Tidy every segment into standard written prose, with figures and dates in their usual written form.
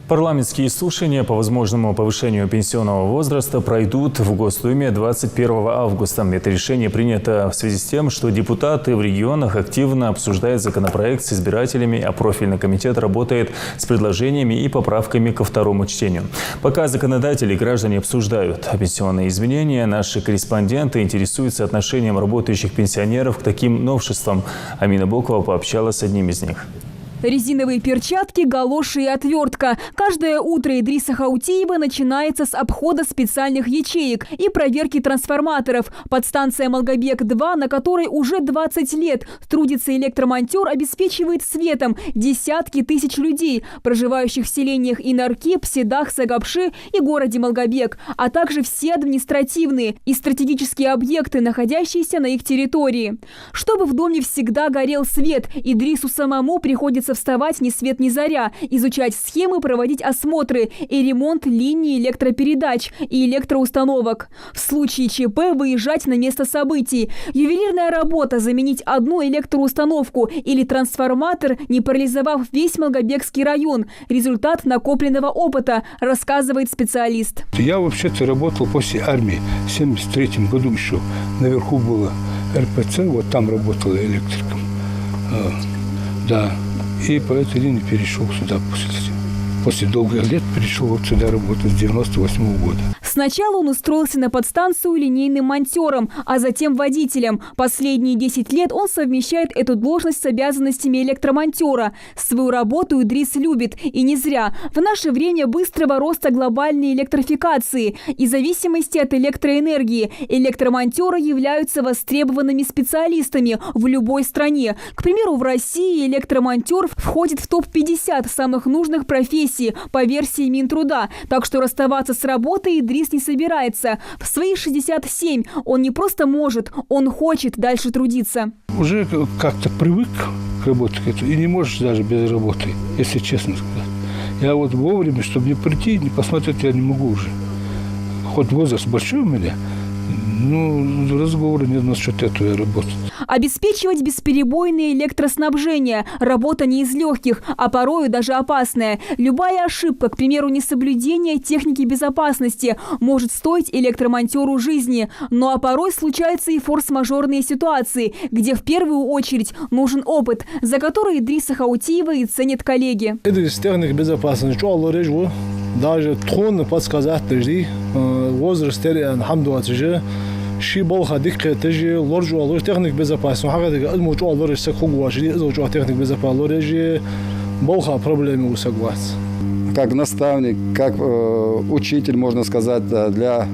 Парламентские слушания по возможному повышению пенсионного возраста пройдут в Госдуме 21 августа. Это решение принято в связи с тем, что депутаты в регионах активно обсуждают законопроект с избирателями, а профильный комитет работает с предложениями и поправками ко второму чтению. Пока законодатели и граждане обсуждают пенсионные изменения, наши корреспонденты интересуются отношением работающих пенсионеров к таким новшествам. Амина Бокова пообщалась с одним из них. Резиновые перчатки, галоши и отвертка. Каждое утро Идриса Хаутиева начинается с обхода специальных ячеек и проверки трансформаторов. Подстанция «Малгобек-2», на которой уже 20 лет трудится электромонтер, обеспечивает светом десятки тысяч людей, проживающих в селениях Инарки, Пседах, Сагапши и городе Малгобек, а также все административные и стратегические объекты, находящиеся на их территории. Чтобы в доме всегда горел свет, Идрису самому приходится вставать ни свет ни заря, изучать схемы, проводить осмотры и ремонт линий электропередач и электроустановок. В случае ЧП выезжать на место событий. Ювелирная работа – заменить одну электроустановку или трансформатор, не парализовав весь Малгобекский район. Результат накопленного опыта, рассказывает специалист. Я вообще-то работал после армии. В 1973 году еще наверху было РПЦ, вот там работал электриком. Да. И по этой линии перешел сюда после долгих лет перешел вот сюда работать с 98 года. Сначала он устроился на подстанцию линейным монтером, а затем водителем. Последние 10 лет он совмещает эту должность с обязанностями электромонтера. Свою работу Идрис любит, и не зря. В наше время быстрого роста глобальной электрификации и зависимости от электроэнергии электромонтеры являются востребованными специалистами в любой стране. К примеру, в России электромонтер входит в топ-50 самых нужных профессий по версии Минтруда. Так что расставаться с работой Идрис не собирается. В свои 67 он не просто может, он хочет дальше трудиться. Уже как-то привык к работе и не можешь даже без работы, если честно сказать. Я вот вовремя, чтобы не прийти, не посмотреть, я не могу уже. Хоть возраст большой у меня, но разговора нет насчет этого работы. Обеспечивать бесперебойное электроснабжение – работа не из легких, а порою даже опасная. Любая ошибка, к примеру, несоблюдение техники безопасности, может стоить электромонтеру жизни. Ну а порой случаются и форс-мажорные ситуации, где в первую очередь нужен опыт, за который Идриса Хаутиева и ценят коллеги. Идрис техник безопасности, даже трудно подсказать, возраст, алхамдулилlah, شي بالخ دقيقة تجي لورجو لورج تكنيك безопасности حاجة الموضوع لورج سكوجوا شيء زوجوا تكنيك безопасности لورج بالخ проблемы усагвас. Как наставник, как учитель, можно сказать, для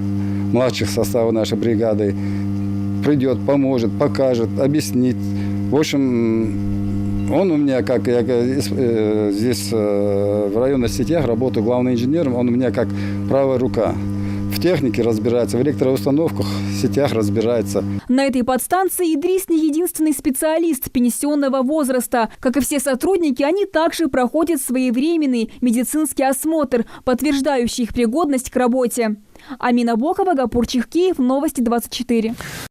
младших составов нашей бригады, придет, поможет, покажет, объяснит. В общем, он у меня, как я здесь в районных сетях работаю главным инженером, он у меня как правая рука. В технике разбирается, в электроустановках, в сетях разбирается. На этой подстанции Идрис не единственный специалист пенсионного возраста. Как и все сотрудники, они также проходят своевременный медицинский осмотр, подтверждающий их пригодность к работе. Амина Бокова, Гапур Чехкиев, Новости 24.